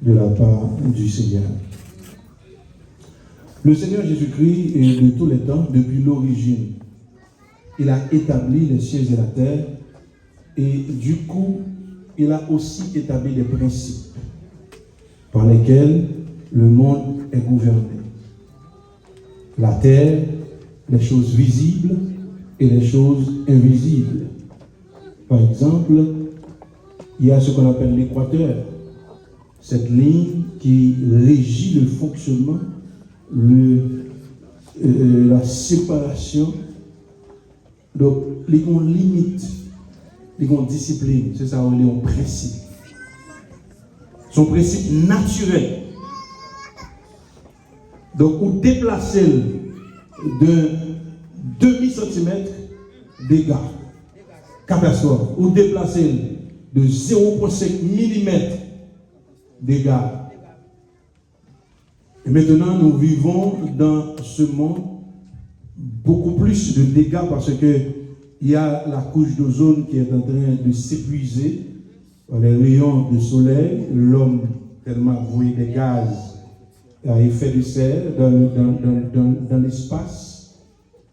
de la part du Seigneur. Le Seigneur Jésus-Christ est de tous les temps, depuis l'origine. Il a établi les cieux et la terre et du coup, il a aussi établi des principes par lesquels le monde est gouverné. La terre, les choses visibles et les choses invisibles. Par exemple, il y a ce qu'on appelle l'équateur, cette ligne qui régit le fonctionnement, la séparation. Donc, les limites, les disciplines, c'est ça, on est principe. Son principe naturel. Donc, on déplace de demi-centimètre dégâts, catastrophe. On déplace de 0,5 mm dégâts. Et maintenant, nous vivons dans ce monde beaucoup plus de dégâts parce que il y a la couche d'ozone qui est en train de s'épuiser par les rayons du soleil. L'homme tellement voué des gaz à effet de serre dans l'espace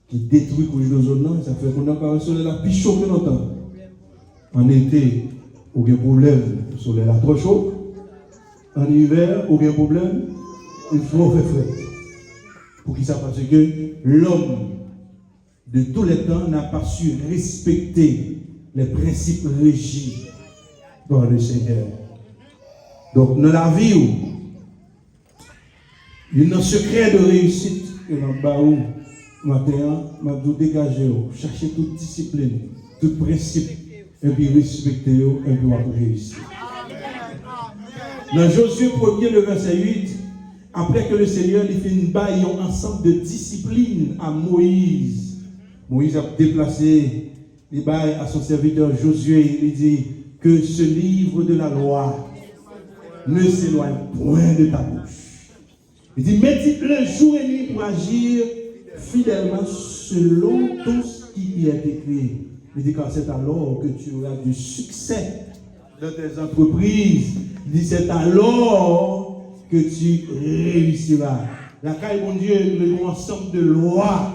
qui détruit la couche d'ozone. Ça fait qu'on a encore le soleil là plus chaud que longtemps. En été, aucun problème, le soleil là trop chaud. En hiver, aucun problème, il faut faire frais. Pour qui ça? Parce que l'homme de tous les temps n'a pas su respecter les principes régis par le Seigneur. Donc, dans la vie, il y a un secret de réussite que dans bas où matin, m'a tout dégagé, chercher toute discipline, tout principe, et puis respecter et puis réussir. Dans Josué 1er, le verset 8, après que le Seigneur lui fait une baille, un ensemble de discipline à Moïse. Moïse a déplacé les bails à son serviteur Josué. Il dit que ce livre de la loi ne s'éloigne point de ta bouche. Il dit médite-le jour et nuit pour agir fidèlement selon tout ce qui y est écrit. Il dit car c'est alors que tu auras du succès dans tes entreprises. Il dit c'est alors que tu réussiras. La caille, mon Dieu, le ensemble de lois.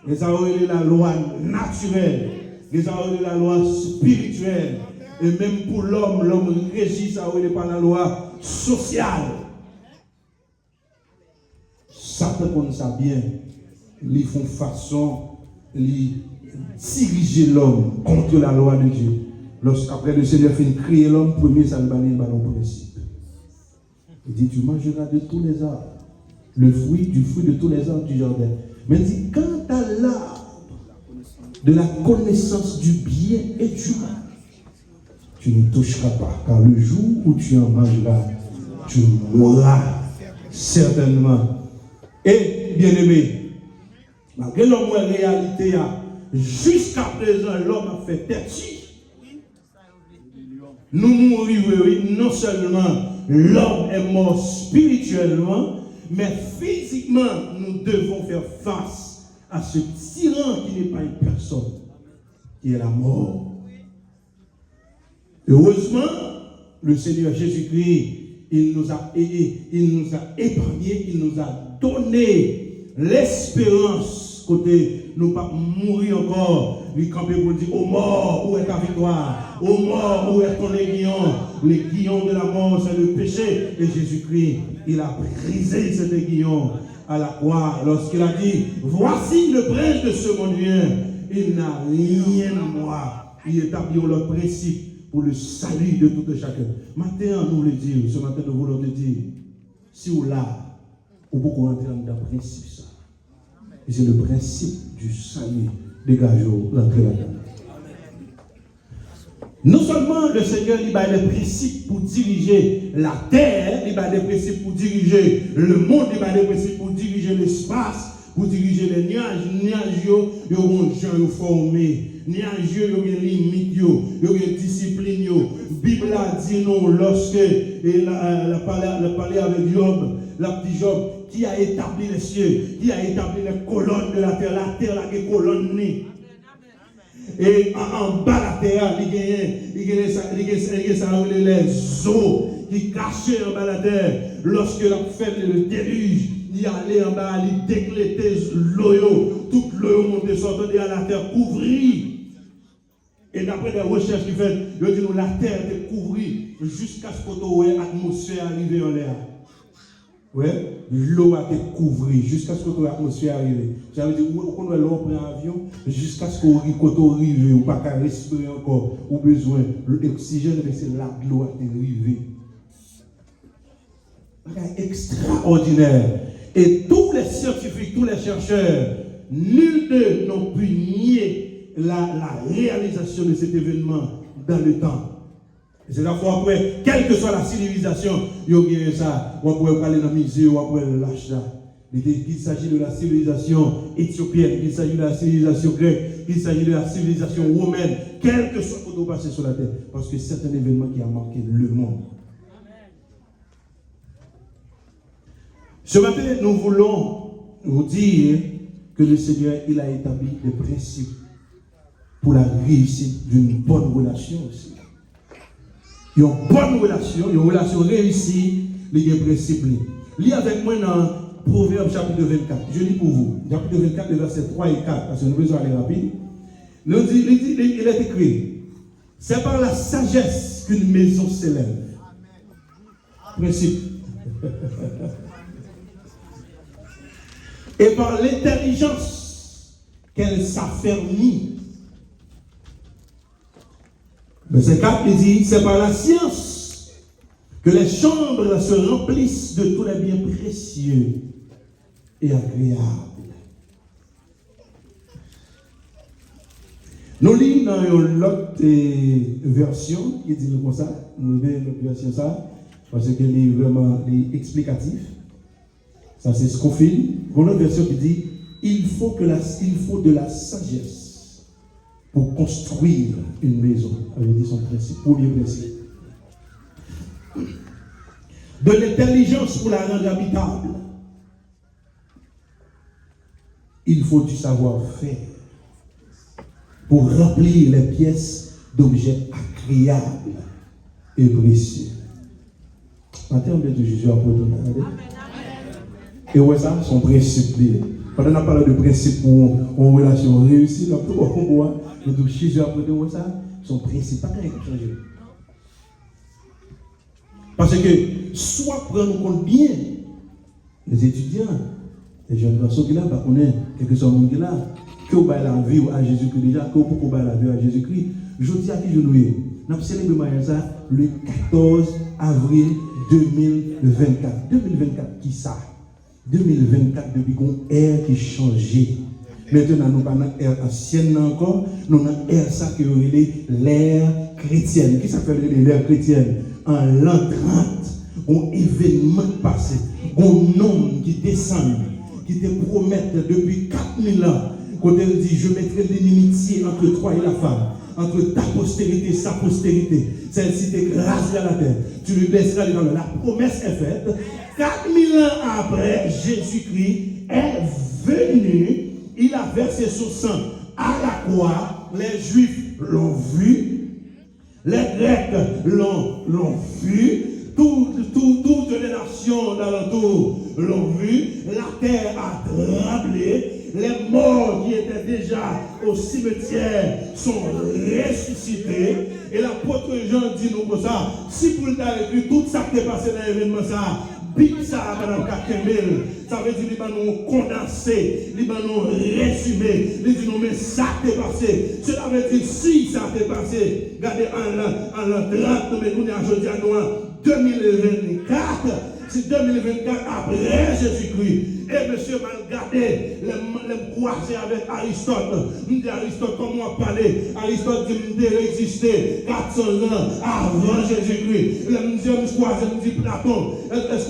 Les arômes de la loi naturelle, les arômes de la loi spirituelle. Et même pour l'homme régit ça par la loi sociale. Satan connaît ça bien. Ils font façon de diriger l'homme contre la loi de Dieu. Lorsqu'après le Seigneur fait créer l'homme, premier ça le bannit par le principe. Il dit tu mangeras de tous les arbres, du fruit de tous les arbres du jardin. Mais il dit quant à l'arbre de la connaissance du bien et du mal, tu ne toucheras pas, car le jour où tu en mangeras, tu mourras certainement. Et bien aimé, malgré l'homme en réalité, jusqu'à présent l'homme a fait têtu. Nous mourons, oui, non seulement l'homme est mort spirituellement, mais physiquement, nous devons faire face à ce tyran qui n'est pas une personne, qui est la mort. Heureusement, le Seigneur Jésus-Christ, il nous a épargnés, il nous a donné l'espérance, côté nous pas mourir encore. Lui camper pour dire, ô mort, où est ta victoire? Ô mort, où est ton aiguillon? L'aiguillon de la mort, c'est le péché. Et Jésus-Christ, il a brisé cet aiguillon à la croix lorsqu'il a dit, voici le prince de ce monde vient. Il n'a rien à moi. Il établit le principe pour le salut de tout et chacun. Maintenant, nous le disons, ce matin, nous voulons te dire, si vous là, vous pouvez rentrer dans le principe ça. Et c'est le principe du salut. Dégageons l'entrée là-dedans. Non seulement le Seigneur il a des principes pour diriger la terre, il a des principes pour diriger le monde, il a des principes pour diriger l'espace, pour diriger les nuages. Nuages, ils ont gens formés. Nuages, ils ont des limites, ils ont des disciplines. La Bible a dit non, lorsque la parlé avec Job, la petite Job, qui a établi les cieux, qui a établi les colonnes de la terre là, les colonnes nées. Et en bas de la terre, il y a les eaux qui cachait en bas de la terre. Lorsque la fait le déluge, il allait en bas, il déclétait l'eau. Toute l'eau montait, sortait à la terre, couvrit. Et d'après des recherches qu'il fait, il dit la terre était couvrie jusqu'à ce que l'atmosphère arrive en l'air. Ouais, l'eau a été couvrie jusqu'à ce que l'atmosphère arrive. Ça veut dire qu'on a l'eau prend un avion jusqu'à ce qu'on arrive ou pas qu'à respirer encore, ou besoin l'oxygène, mais c'est là que l'eau a été arrivée. C'est extraordinaire. Et tous les scientifiques, tous les chercheurs, nul d'eux n'ont pu nier la réalisation de cet événement dans le temps. C'est la fois après, quelle que soit la civilisation, il y a ça, on pourrait parler dans le musée, on pourrait lâcher ça. Qu'il s'agit de la civilisation éthiopienne, qu'il s'agit de la civilisation grecque, qu'il s'agit de la civilisation romaine, quel que soit ce qui passe sur la terre, parce que c'est un événement qui a marqué le monde. Ce matin, nous voulons vous dire que le Seigneur, il a établi des principes pour la réussite d'une bonne relation aussi. Il y a une bonne relation, une relation réussie, il y a des principes. Lis avec moi dans Proverbe chapitre 24. Je lis pour vous. Chapitre 24, les versets 3 et 4, parce que nous besoin aller rapide. Il est écrit, c'est par la sagesse qu'une maison s'élève. Principe. Et par l'intelligence qu'elle s'affermit. Verset 4, il dit, c'est par la science que les chambres se remplissent de tous les biens précieux et agréables. Nous lisons dans l'autre version, qui dit comme ça, nous lisons l'autre version ça, parce qu'elle est vraiment explicatif. Ça c'est Scofield. Une autre version qui dit, il faut de la sagesse pour construire une maison. Elle dit son principe, premier principe. De l'intelligence pour la rendre habitable. Il faut du savoir-faire pour remplir les pièces d'objets agréables et précieux. Maintenant, on de Jésus à Amen. Et ouais, ça, son principe. Quand on a parlé de principe pour une relation réussie, nous devons Jésus à ça, son principe, pas rien qui changer. Parce que, soit prendre compte bien, les étudiants, les jeunes garçons qui là, pas connaître, quelque chose qui là, que vous la vie à Jésus-Christ déjà, que vous pouvez la vie à Jésus-Christ. Je dis à qui je nous ai. Nous avons célébré ça le 14 avril 2024. 2024, qui ça? 2024, depuis qu'on ère qui changé. Maintenant, nous n'avons pas l'ère ancienne encore, nous avons l'ère ça qui est l'ère chrétienne. Qui s'appelle l'ère chrétienne? En l'an 30, un événement passé, un homme qui descend, qui te promet depuis 4000 ans, quand elle dit, je mettrai l'inimitié entre toi et la femme, entre ta postérité et sa postérité. Celle-ci t'écrasera à la terre. Tu lui blesseras les dents. La promesse est faite. 4000 ans après, Jésus-Christ est venu. Il a versé son sang à la croix. Les Juifs l'ont vu. Les Grecs l'ont vu. Toutes les nations d'alentour l'ont vu. La terre a tremblé. Les morts qui étaient déjà au cimetière sont ressuscités. Et l'apôtre Jean dit nous comme ça, si pour le écrit tout ça qui est passé dans l'événement ça, big ça, madame Kakemel, ça veut dire qu'ils nous condensé, ils nous résumé, ils disent nous mais ça qui est passé. Cela veut dire si ça qui est passé, regardez en l'an 30, mais nous avons aujourd'hui en 2024, c'est 2024 après Jésus-Christ. Et monsieur m'a regardé, les croisés avec Aristote. Je dis Aristote, comment on parlait? Aristote dit qu'il existait 400 ans avant Jésus-Christ. Je croisé, je dis Platon. Est-ce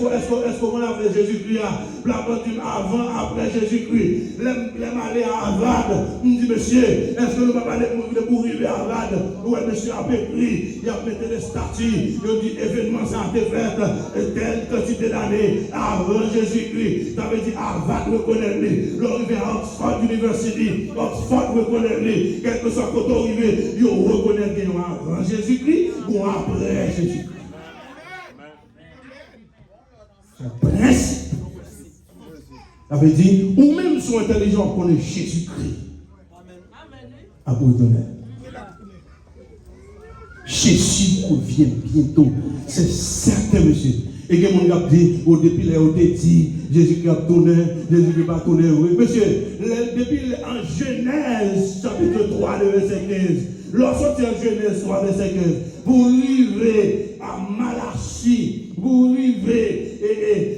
qu'on a fait Jésus-Christ? Platon dit avant, après Jésus-Christ. Les malais à Harvard. Je dis monsieur, est-ce que nous va parler pour arriver à Harvard? Oui, monsieur a écrit, il a mis des statues. Il dit événement ça a été fait telle quantité d'années avant Jésus-Christ. Ça veut dire Harvard reconnaît lui, l'arrivée à Oxford University, Oxford reconnaît lui, quel que soit côté arrivé, il reconnaît bien avant Jésus-Christ ou après Jésus-Christ. C'est un principe. Ça veut dire, ou même sont intelligents qu'on est Jésus-Christ. À vous donner. Jésus revient bientôt. C'est certain, monsieur. Et que mon gars dit, depuis les hauts dit, Jésus-Christ a tourné, Jésus-Christ va tourner. Oui, monsieur, depuis en Genèse, chapitre 3, le verset 15, lorsque en Genèse 3, verset 15, vous arrivez à Malachie, vous arrivez,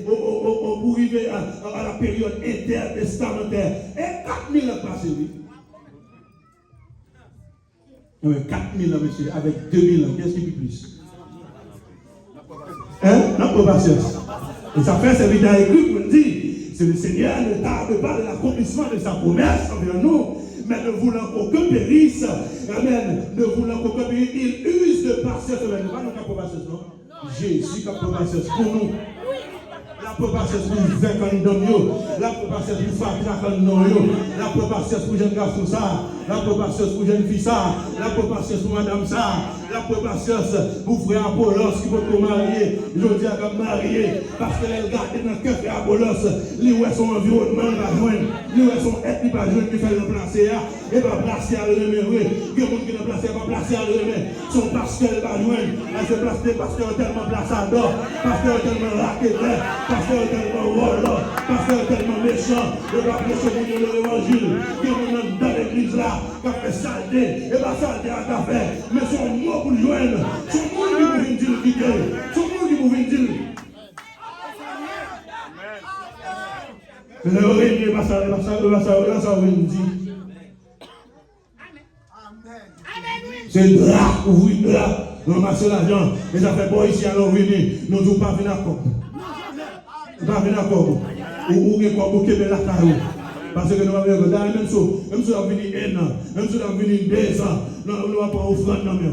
vous arrivez à la période intertestamentaire, et 4000 ans passés, oui. 4000 ans, monsieur, avec 2000 ans, qu'est-ce qui fait plus? Hein? L'approbation. Et ça fait serviteur écrit pour nous dire, c'est le Seigneur ne tarde pas de l'accomplissement de sa promesse envers nous, mais ne voulant qu'aucun périsse, amen, ne voulant qu'aucun périsse, il use de patience. Ce n'est pas notre approbation, non? Jésus qui a approbation pour nous. L'approbation pour vaincre les hommes, l'approbation pour faire les hommes, l'approbation pour jeune garçon ça, l'approbation pour jeune fille ça, l'approbation pour madame ça, l'approbation pour frère Apollos qui peut marier, je dis à comme marié, parce qu'elle garde dans le cœur de Apollos, lui où son environnement va joindre, lui où son être qui va joindre, qui fait le placer, et va placer à l'ennemi, oui, il y a des gens qui ne placent pas placer à l'ennemi, son pasteur va joindre, elle se place parce qu'elle est tellement placé à d'or, parce qu'elle est tellement raquette, parce qu'elle est tellement voilà, parce qu'elle est tellement méchant, et va prêcher pour l'évangile, qui est dans l'église là, qui a fait saleté, et va saleté à ta fait, mais son mot pour le joindre, son monde qui vous vient dire quitter, son monde qui vous vient dire. Le régner, ça vient dire. C'est drap, ouvrir drap, ramasser l'argent, et ça fait bon ici, alors venir, nous ne pouvons pas venir à quoi. Pas venir à quoi. Ou quoi, ou Québec la carreau. Parce que nous avons vu, même si nous avons venu 1 an, même si nous avons venu 2 ans, nous n'avons pas offert non mais.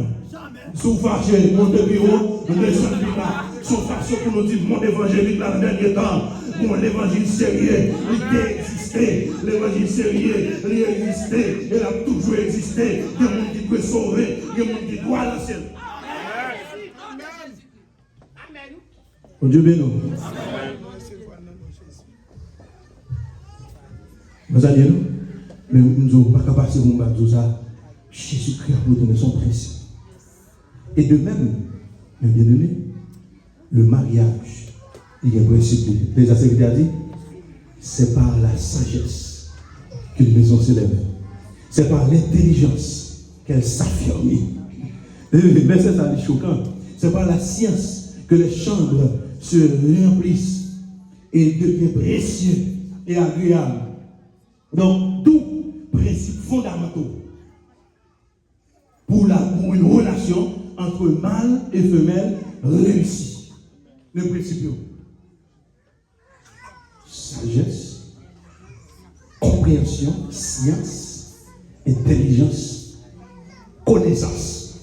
Sous fâché, mon bureau, nous descendons là. Sous fâché pour nous dire, mon évangélique dans le dernier temps. Bon, l'évangile sérieux, il a existé. L'évangile sérieux, il a existé. Il a toujours existé. Il y a des gens qui peuvent sauver. Il y a des gens qui doivent aller dans le ciel. Amen. Bon Dieu béni. Vous allez nous, mais nous n'avons pas capable de faire ça. Jésus-Christ a nous donné son principe. Et de même, mes bien-aimés, le mariage, il y a un principe. Déjà, c'est ce qu'il a dit, c'est par la sagesse qu'une maison s'élève. C'est par l'intelligence qu'elle s'affirme. Mais c'est ça, c'est choquant. C'est par la science que les chambres se remplissent et deviennent précieux et agréables. Donc, tout principe fondamental pour une relation entre mâle et femelle réussit. Le principe, sagesse, compréhension, science, intelligence, connaissance.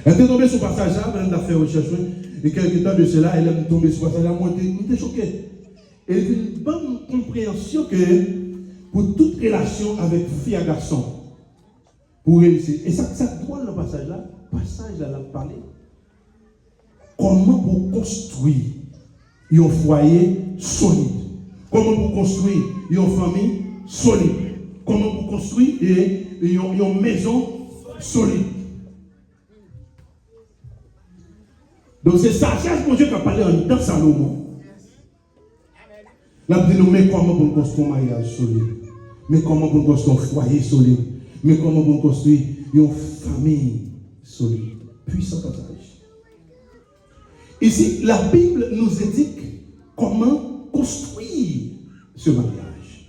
Elle est tombée sur ce passage-là, elle a fait recherche, et quelques temps de cela, elle est tombée sur ce passage-là, moi, j'étais choqué. Et une bonne compréhension que pour toute relation avec fille et garçon, pour réussir. Et ça doit le passage là parler. Comment pour construire un foyer solide? Comment pour construire une famille solide? Comment pour construire une maison solide? Donc c'est sagesse mon Dieu qui a parlé en temps Salomon. Là, vous dites, mais comment pour construire un mariage solide? Mais comment pour construire un foyer solide? Mais comment pour construire une famille solide? Puissant passage. Ici, la Bible nous indique comment construire ce mariage.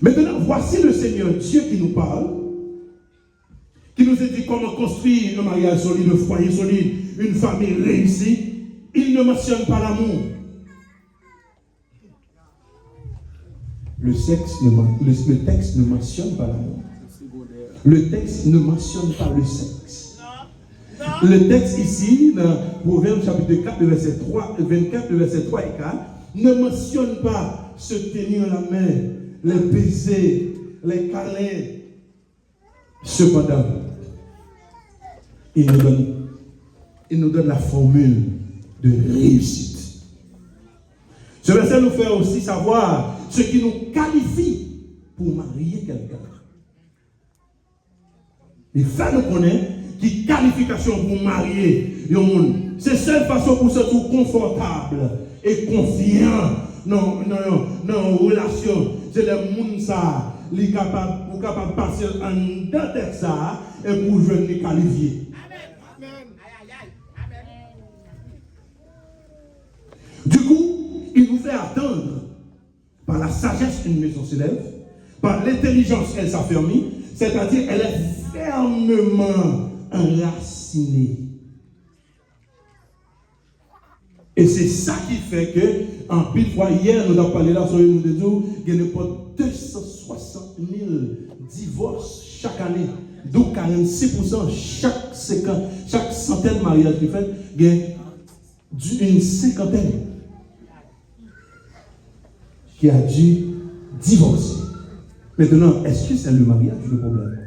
Maintenant, voici le Seigneur Dieu qui nous parle, qui nous indique comment construire un mariage solide, un foyer solide, une famille réussie. Il ne mentionne pas l'amour. Le texte ne mentionne pas l'amour. Le texte ne mentionne pas le sexe. Le texte ici, dans Proverbe chapitre 4, verset 3, 24, verset 3 et 4, ne mentionne pas se tenir la main, les baisers, les câlins. Cependant, il nous donne il nous donne la formule de réussite. Ce verset nous fait aussi savoir ce qui nous qualifie pour marier quelqu'un. Il fait nous connaître qui qualification pour marier le monde. C'est la seule façon pour se trouver confortable et confiant dans une relation. C'est le monde ça, qui est capable de passer en deux têtes ça et pour jouer les qualifiés. Du coup, il vous fait attendre par la sagesse une maison s'élève, par l'intelligence elle s'affermit, c'est-à-dire elle est fermement enracinée. Et c'est ça qui fait que, en pile fois, hier, nous avons parlé là, sur nous disons, il y a pas 260 000 divorces chaque année, d'où 46% chaque centaine de mariages qui fait, il y a une cinquantaine qui a dû divorcer. Maintenant, est-ce que c'est le mariage le problème?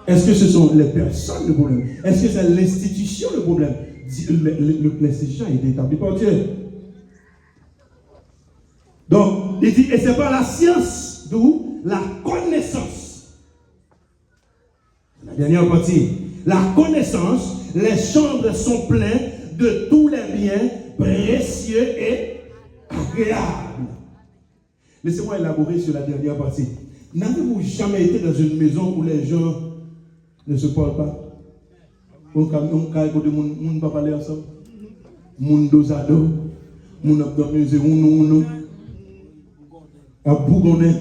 Est-ce que ce sont les personnes le problème? Est-ce que c'est l'institution le problème? L'institution est établie par Dieu. Donc, il dit, et c'est pas la science, d'où la connaissance. La dernière partie, la connaissance, les chambres sont pleines de tous les biens précieux et agréables. Laissez-moi élaborer sur la dernière partie. N'avez-vous jamais été dans une maison où les gens ne se parlent pas? On ne peut pas parler ensemble. Moun dos à dos. Moun abdominaux, on à bougonner.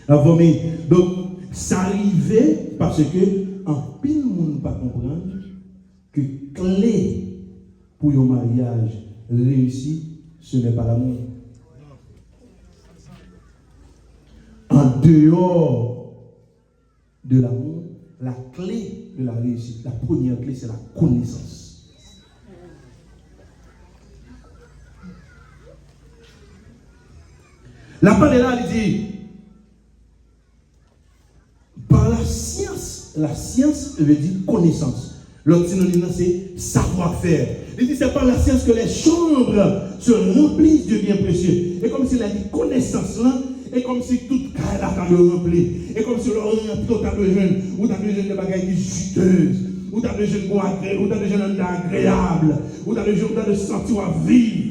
À vomir. Donc, ça arrivait parce que, en pile, moun ne pas comprendre que clé pour un mariage réussi, ce n'est pas l'amour. En dehors de l'amour, la clé de la réussite, la première clé, c'est la connaissance. La parole est là, il dit, par la science veut dire connaissance. L'autre synonyme, c'est savoir-faire. Il dit, c'est par la science que les chambres se remplissent de biens précieux. Et comme s'il a dit connaissance là, et comme si toute carrière a été remplie. Et comme si l'on a de jeunes, ou tu as de jeunes de bagailles qui juteuses, ou tu as de jeunes agréables, ou tu as de jeunes agréables, ou tu as de jeunes de sentir à vivre.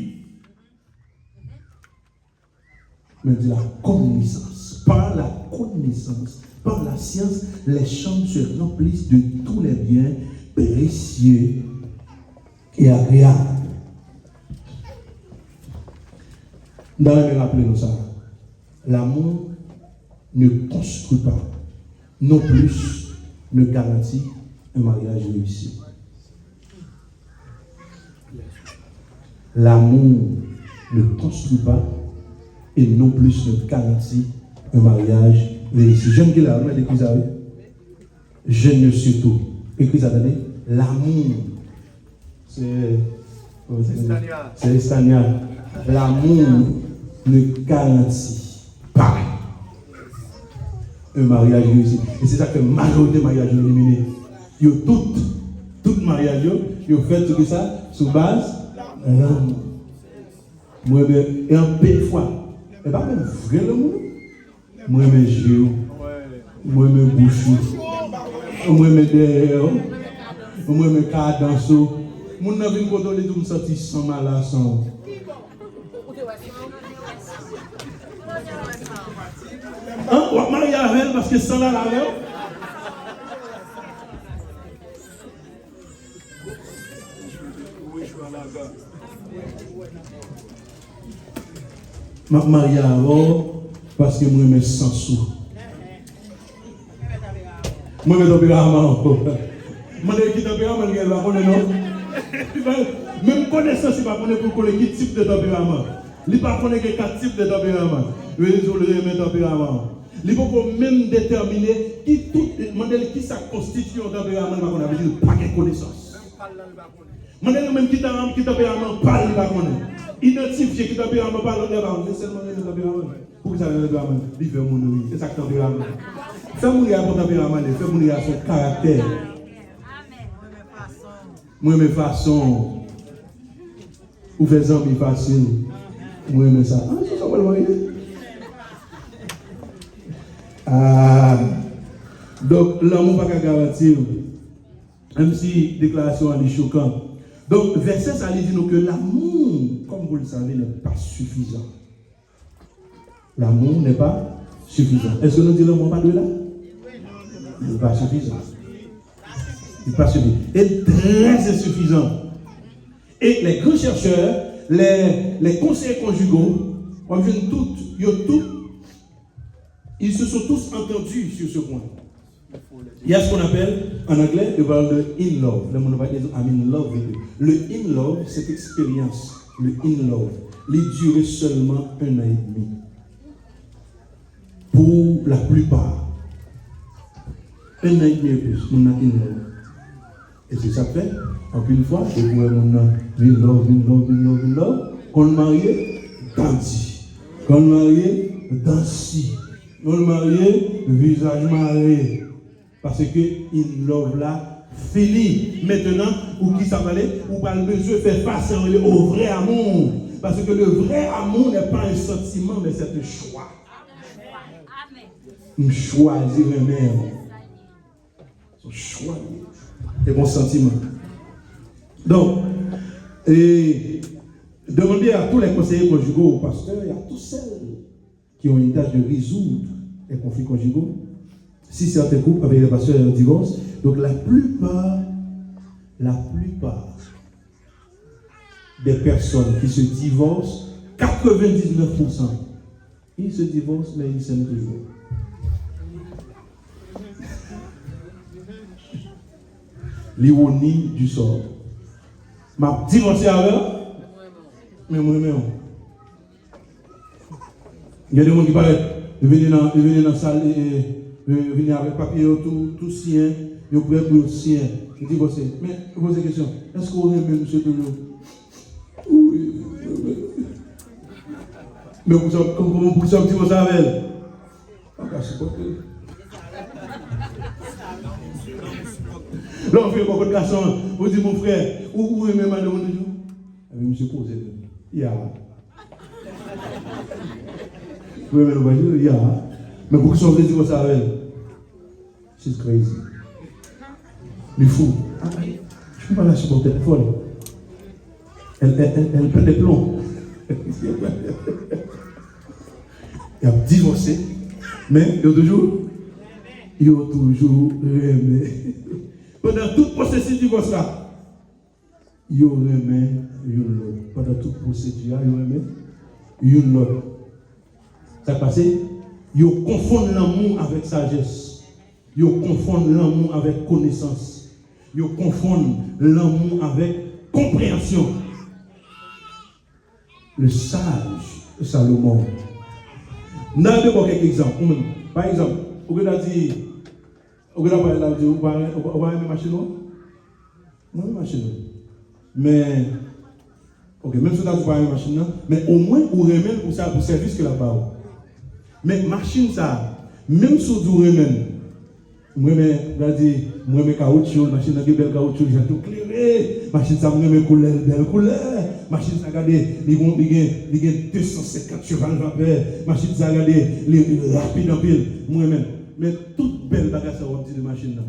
Mais de la connaissance, par la connaissance, par la science, les chambres se remplissent de tous les biens précieux et agréables. Dans le rappelez-nous ça. L'amour ne construit pas, non plus ne garantit un mariage réussi. L'amour ne construit pas et non plus ne garantit un mariage réussi. J'aime que la main de vous avez. Je ne surtout. Écris ça, l'amour. C'est Estania. L'amour ne garantit pas un mariage réussi. Et c'est ça que la majorité de mariages sont éliminés. Tout mariage, ils fait tout ça sur base de l'amour. Moi, et un peu de fois, et pas même vrai l'amour. Moi, mes yeux, moi, mes bouches, moi, mes derrière, moi, mes cadences. Mon n'a vu qu'on donne tout sorti sans malade, sans. On va marier avec elle parce que sans la lave. Je vais marier avec parce que moi, je me sens sous. Moi, je me suis dit, même connaissance, il ne va pas pour quel type de tempérament. Il ne va pas connaître quel type de tempérament. Il va tempérament. Il ne va pas même déterminer qui ça constitue un tempérament. Il va pas de connaissance. Même qui tempérament parle, il va connaître. Identifier qui tempérament parle, il va connaître. C'est seulement le tempérament. Pour ça, le tempérament, il fait mon vie. C'est ça que tempérament. Fais mon gars pour tempérament, fais mon gars son caractère. Moi, mes façons, ou faisant mes facile. Moi, mes ça. Ah, c'est ça, on va le marier. Ah. Donc, l'amour pas garantir. Même si la déclaration est choquante. Donc, verset, ça dit nous que l'amour, comme vous le savez, n'est pas suffisant. L'amour n'est pas suffisant. Est-ce que nous disons l'amour pas de là? Il n'est pas suffisant. Il n'est pas suffisant. Il est très insuffisant. Et les grands chercheurs, les conseillers conjugaux, ils se sont tous entendus sur ce point. Il y a ce qu'on appelle, en anglais, le in love. Le monde va dire, I'm in love with you. Le in love, cette expérience, le in love, il durait seulement 1 an et demi. Pour la plupart. 1 an et demi et plus, on a in love. Et c'est ça que fait, en une fois, et pour on a in love, quand on marié, dansi. Quand on marié, dansi. Quand on marié, visage marié. Parce que in love là, fini. Maintenant, ou qui ça va aller, ou pas le besoin de faire face au vrai amour. Parce que le vrai amour n'est pas un sentiment, mais c'est un choix. Un choisir un mère. Son choix. Et bon sentiment. Donc, demandez à tous les conseillers conjugaux, aux pasteurs, et à tous ceux qui ont une tâche de résoudre les conflits conjugaux. Si certains couples avec les pasteurs divorcent, donc la plupart des personnes qui se divorcent, 99%, ils se divorcent, mais ils s'aiment toujours. L'ironie du sort. Ma divorcé avec, mais moi-même. Il y a des gens qui parlent, ils viennent dans la salle, ils viennent avec papier, tout sien, ils prennent pour le sien, ils divorcent. Mais, je pose une question, est-ce qu'on aime monsieur toujours? Oui. Mais pour ça, vous divorcez avec elle? On va supporter. Là, on fait beaucoup de garçons. Vous dites, mon frère, où est même madame de jour? Je me suis posé. Il y a. Vous aimez le voiture? Il y a. Mais pour que son plaisir, ça avec elle. C'est crazy. Il est fou. Je ne peux pas la supporter, elle est folle. Elle prend des plombs. Il a divorcé. Mais il y a toujours aimé. Pendant tout processus de divorce là, il remet une autre. Pendant toute procédure, il remet une autre. Ça passe, il confond l'amour avec sagesse. Il confond l'amour avec connaissance. Il confond l'amour avec compréhension. Le sage Salomon. Nous avons quelques exemples. Par exemple, vous avez dit, on va aimer machine. Non, machine. Mais, ok, même si vous n'avez pas une machine, mais au moins, vous remettez pour ça, pour service que là-bas. Mais machine, ça, même si vous remettez, moi, je caoutchouc, machine, je belle caoutchouc, j'ai tout clairé. Machine, ça, me couleur, belle couleur. Machine, ça, regardez, il y a 250 chevaux vapeur. Machine, ça, regardez, rapide en pile. Moi-même. Mais toute belle bagage, ça, on dit de machine, là.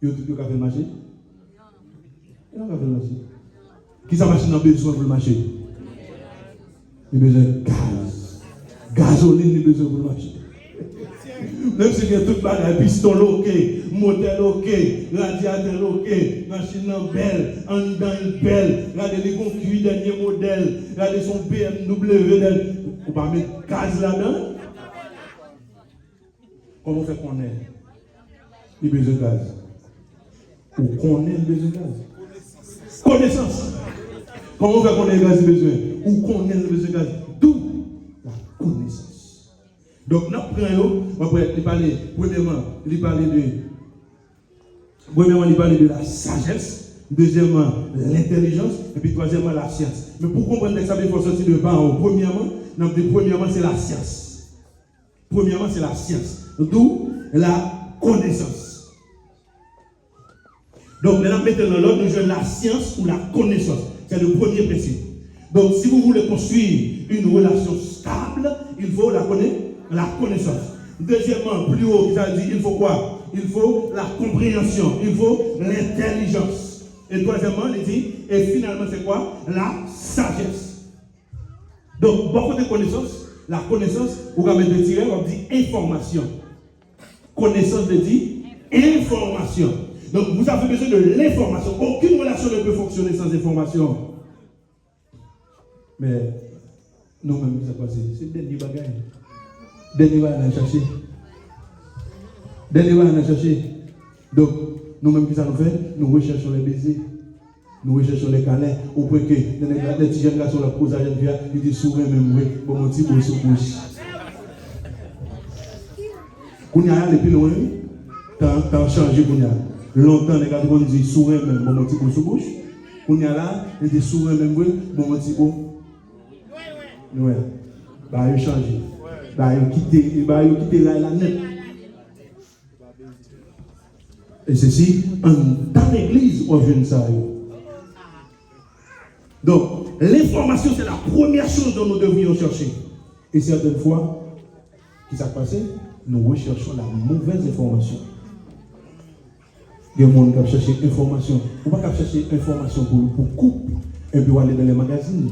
Vous avez fait le marché? Vous avez fait le marché? Qui sa machine a besoin pour le marché? Il a besoin de gaz. Gasoline, il a besoin pour le marché. Même si il y a toute bagage, piston loqué, moteur loqué, radiateur loqué, machine belle, en dedans belle, regardez les concuits, dernier modèle, regardez son BMW, vous pas mettre gaz là-dedans? Comment on fait qu'on ait? Il a besoin de gaz. Ou qu'on ait besoin de gaz? Connaissance. Comment on fait qu'on ait le gaz besoin? Ou qu'on ait besoin de gaz? D'où la connaissance. Donc, nous prenons, premièrement, il parlait de la sagesse, deuxièmement, l'intelligence, et puis troisièmement, la science. Mais pour comprendre que ça veut faut sortir de bas en haut. Premièrement, c'est la science. Premièrement, c'est la science. D'où la connaissance. Donc, maintenant, mettons dans l'ordre, nous jouons la science ou la connaissance. C'est le premier principe. Donc, si vous voulez construire une relation stable, il faut la connaissance. Deuxièmement, plus haut, ça dit, il faut quoi? Il faut la compréhension, il faut l'intelligence. Et troisièmement, il dit, et finalement, c'est quoi? La sagesse. Donc, beaucoup de connaissances, la connaissance, vous pouvez mettre des tirets, on dit information. Connaissance veut dire information. Donc, vous avez besoin de l'information. Aucune relation ne peut fonctionner sans information. Mais, nous-mêmes, ça passe. C'est le dernier bagage. Dernier bagage à chercher. Dernier bagage à chercher. Donc, nous-mêmes, qui ça nous fait? Nous recherchons les baisers. Nous recherchons les câlins. Au point que les petits jeunes garçons, la pose à la vie, ils disent sourire même, oui, bon, mon petit beau sous bouche. Quand il y a les plus loin, t'as changé pour nous. Longtemps, les gars disent sourire même, bon, mon petit beau sous bouche. Quand il y a là, ils disent sourire même, oui, bon, mon petit beau. Ouais. Bah, ils changent. Bah, ils quittent la net. Et ceci, dans l'église, on vient de ça. Donc, l'information, c'est la première chose dont nous devrions chercher. Et certaines fois, qui s'est passé, nous recherchons la mauvaise information. Il y a des gens qui ont cherché information. On ne va pas chercher information pour couple, et puis on va aller dans les magazines.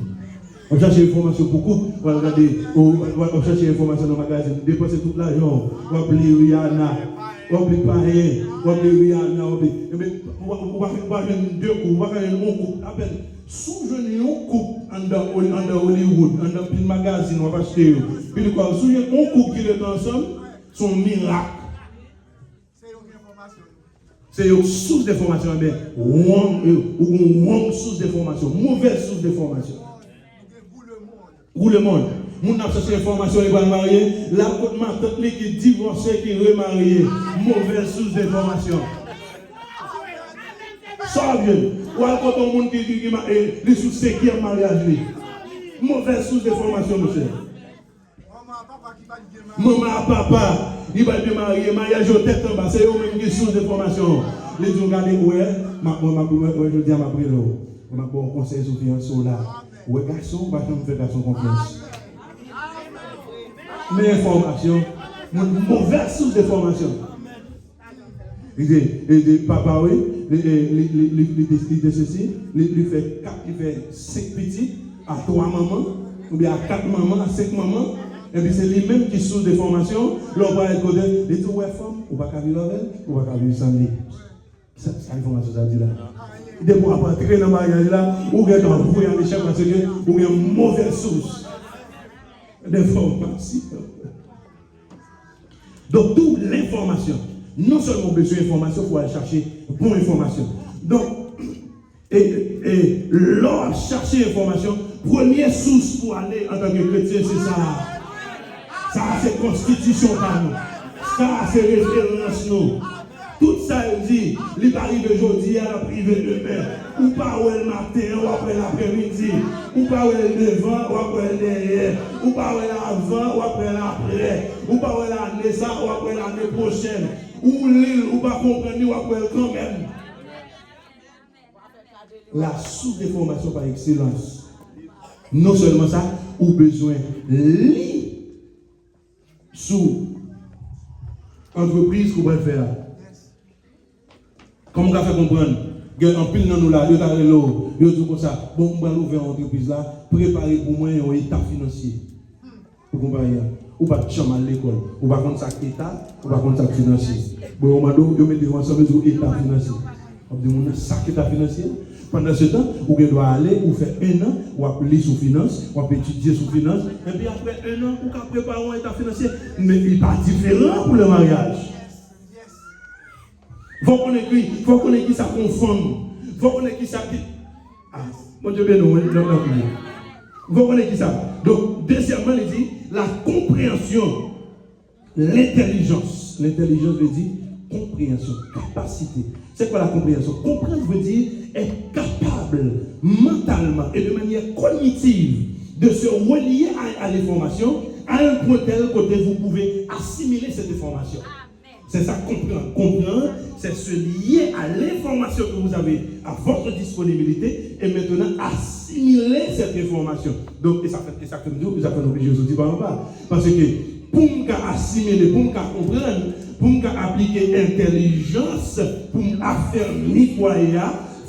On cherche information pour couple, on va regarder, on cherche information dans les magazines, dépenser tout l'argent, on va oublier Rihanna, on va oublier Paris, on va oublier Rihanna, on va faire deux coups, on va faire un couple, à peine. Sous-jeune un couple en Hollywood, en un magazine, on va acheter. Puis quoi, sous-jeune un couple qui est ensemble, son miracle. C'est une source d'information, mais une source d'information, mauvaise source d'information. Où le monde. Mon a cherché information, il va marier. La côte ma tante qui est divorcée, qui est remariée. Mauvaise source d'information. Ça vient. Ou alors quand on monde qui est sous 5e mariage. Mauvaise source d'information, monsieur. Maman, papa, il va te marier, mariage au tête en bas. C'est eux-mêmes qui sont source d'information. Les gens regardent, je dis à ma prière, on a bon conseil sur fiançailles là. Ouais, garçon, va me faire garçon confiance. Mais information, mauvaise source d'information. Il dit, papa, oui, il dit ceci, il fait 5 petits à 3 mamans, ou bien à 4 mamans, à 5 mamans, et puis c'est lui-même qui source d'information. L'on va être côté, il dit, ouais, femme, ou pas qu'à vivre avec elle, ou pas qu'à vivre sans lui. Ça, l'information, ça dit là. Dès qu'on va entrer dans le mariage là, ou bien dans le brouillard des chefs, parce que ou bien une mauvaise source d'information. Donc, toute l'information, non seulement besoin d'information, il faut aller chercher bonne information. Donc, et lors de chercher l'information, première source pour aller en tant que chrétien, c'est ça. Ça, c'est constitution par nous. Ça, c'est référence nous. Tout ça, il dit, il arrive aujourd'hui à la privée demain, ou pas où le matin, ou après l'après-midi, ou pas où le devant, ou après le derrière, ou pas où l'avant, ou après l'après, ou pas où l'année ça, ou après l'année prochaine, ou l'île, ou pas comprendre, ou après quand même. La source d'information par excellence. Non seulement ça, ou besoin lire sous entreprise qu'on va faire. Comme on va faire comprendre, en pile dans nous là, il y a l'eau, il y a tout comme ça. Bon, on va ouvrir une entreprise là, préparer pour moi un état financier. Vous comprenez? Ou pas de chambre à l'école, ou pas contre ça état, ou pas contre ça financier. Bon, on va mettre ensemble sur état financier. On va dire, ça état financier. Pendant ce temps, vous devez aller, ou faire 1 an, ou appeler sous finance, ou étudier sous finance, et puis après 1 an, vous pouvez préparer un état financier. Mais il n'est pas différent pour le mariage. Il faut qu'on ait qui ça confond. Il faut qu'on ait qui ça qui. Ah, mon Dieu, bien, non. Il faut qu'on ait qui ça. Donc, deuxièmement, il dit la compréhension, l'intelligence. L'intelligence veut dire compréhension, capacité. C'est quoi la compréhension? Comprendre veut dire être capable mentalement et de manière cognitive de se relier à l'information à un point tel que vous pouvez assimiler cette information. C'est ça, comprendre. Comprendre, c'est se lier à l'information que vous avez à votre disponibilité et maintenant assimiler cette information. Donc, et ça fait obligé de dire par en bas. Parce que pour nous assimiler, pour nous comprendre, pour nous appliquer intelligence, pour nous affermir foyer,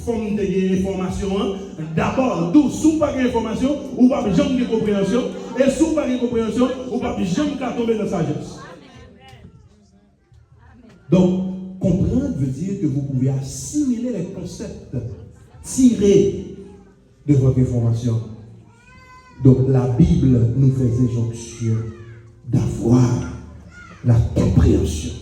forme d'information, d'abord, d'où sous pas d'information, ou pas jamais de compréhension, et sous pas de compréhension, ou pas jamais tomber dans la sagesse. Donc, comprendre veut dire que vous pouvez assimiler les concepts tirés de votre information. Donc, la Bible nous fait injonction d'avoir la compréhension.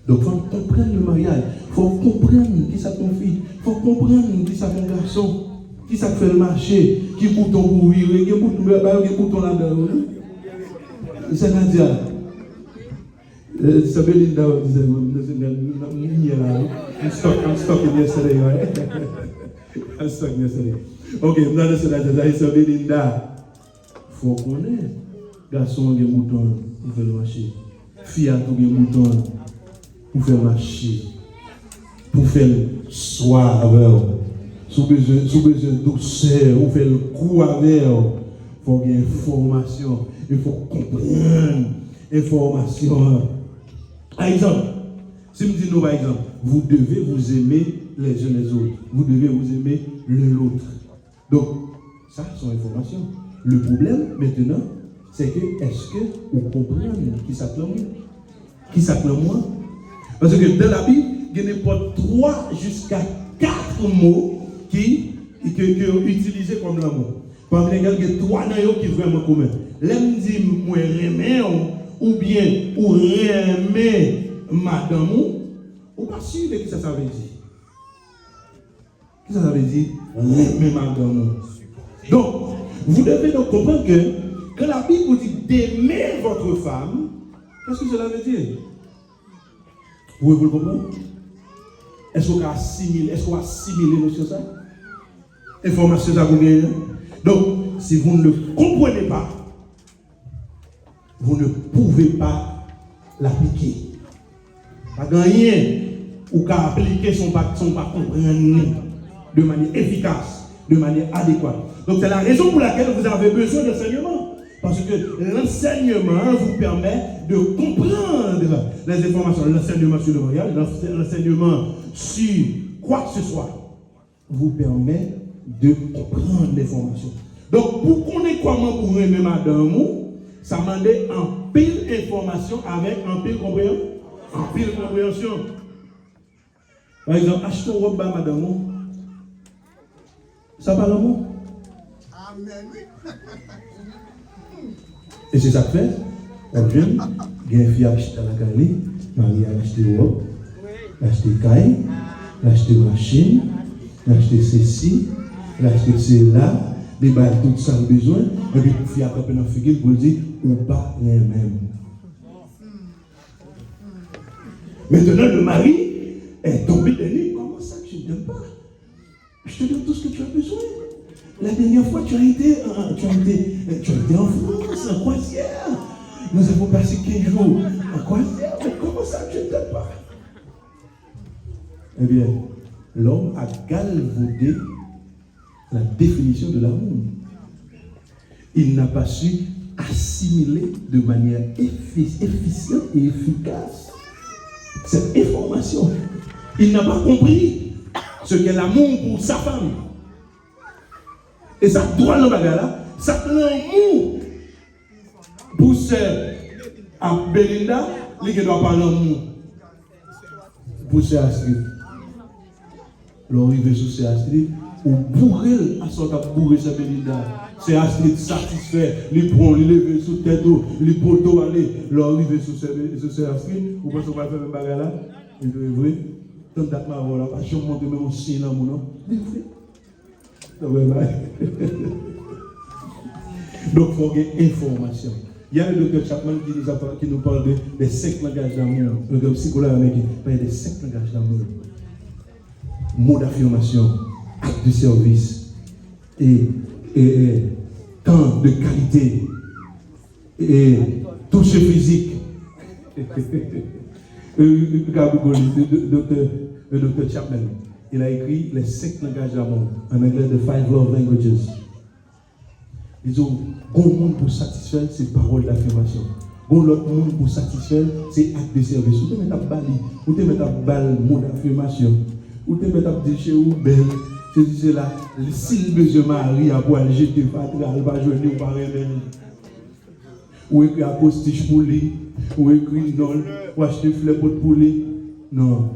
Donc, il faut comprendre le mariage. Il faut comprendre qui ça ton fille. Il faut comprendre qui ça ton garçon. Qui ça fait le marché. Qui bouton pour virer. Qui bouton là-dedans. C'est Nadia. C'est Belinda. I'm stuck in yesterday, right? I'm stuck yesterday. Okay, I'm not listening. C'est Belinda. Il faut connaître. Garçon qui bouton pour faire le marché. Fille qui bouton pour faire marcher, pour faire soif, sous besoin de douceur, pour faire le coup avec, il faut qu'il y ait information, il faut comprendre l'information. Par exemple, si je dis nous par exemple, vous devez vous aimer les uns les autres, vous devez vous aimer l'un l'autre. Donc, ça, c'est une information. Le problème maintenant, c'est que est-ce que vous comprenez qui s'appelle moi? Qui s'appelle moi? Parce que dans la Bible, il y a n'importe 3 jusqu'à 4 mots qui sont utilisés comme l'amour. Parmi lesquels, il y a 3 noms qui sont vraiment communs. L'homme dit, moi, remets, ou bien, ou remets madame, ou pas sûr de qui ça veut dire. Qui ça veut dire? Remets madame. Donc, vous devez donc comprendre que quand la Bible vous dit d'aimer votre femme, qu'est-ce que cela veut dire? Vous le comprenez? Est-ce qu'on a assimilé monsieur ça? Information ça vous gagne. Donc, si vous ne le comprenez pas, vous ne pouvez pas l'appliquer. Pas rien ou qu'à appliquer son pas comprendre de manière efficace, de manière adéquate. Donc, c'est la raison pour laquelle vous avez besoin d'enseignement. Parce que l'enseignement vous permet de comprendre les informations. L'enseignement sur le mariage, l'enseignement sur quoi que ce soit, vous permet de comprendre l'information. Donc, pour connaître comment vous aimer madame, ça demande un pile d'information avec un pile compréhension. En pile compréhension. Par exemple, achetez une robe à madame. Ça parle l'amour? Amen. Et c'est ça que fait. On vient, il y a une fille qui achète à la Cali, Marie a acheté une robe, a acheté une caille, a acheté une machine, a acheté ceci, a acheté cela, des balles, tout ça besoin, et puis pour faire attraper dans la figure pour dire, ou pas les mêmes. Maintenant, le mari est tombé de lui. Comment ça que je ne donne pas? Je te donne tout ce que tu as besoin. La dernière fois, tu as été en France, en croisière. Nous avons passé 15 jours en croisière. Mais comment ça que je ne donne pas? Eh bien, l'homme a galvaudé la définition de l'amour. Il n'a pas su assimiler de manière efficiente et efficace cette information. Il n'a pas compris ce qu'est l'amour pour sa femme. Et ça doit le bagage là, ça l'amour pour sœur à Belinda, il ne doit pas l'amour pour sœur Astrid. L'arrivée sur sœur Astrid, ou bourrer à son temps bourrer sa Belinda. C'est Astrid satisfait, il prend, il lève sous tête, il poteau aller, l'arrivée sur sœur Astrid, ou pas qu'on va faire un bagage là, il veut vrai, tant que ma voix là, pas je monte même un signe dans mon nom, il fait. Donc, il faut qu'il y ait information. Il y a le docteur Chapman qui nous parle des 5 langages d'amour. Le psychologue américain parle des 5 langages d'amour. Mots d'affirmation, acte de service, et temps de qualité, et touche physique. Le docteur Chapman, il a écrit les 5 langages d'amour en anglais, The 5 Love Languages. Ils ont un monde pour satisfaire, c'est parole d'affirmation. L'autre monde pour satisfaire, c'est acte de service. Ou te mettre à bali, ou te mettre à bal, mot d'affirmation, ou te mettre à dire chez vous belle, c'est là, si le besoin Marie a pour aller jeter patria, elle va jouer ou pas revenir. Ou écrit à postiche pour lui, ou écrit non, ou acheter fleurs pour lui. Non,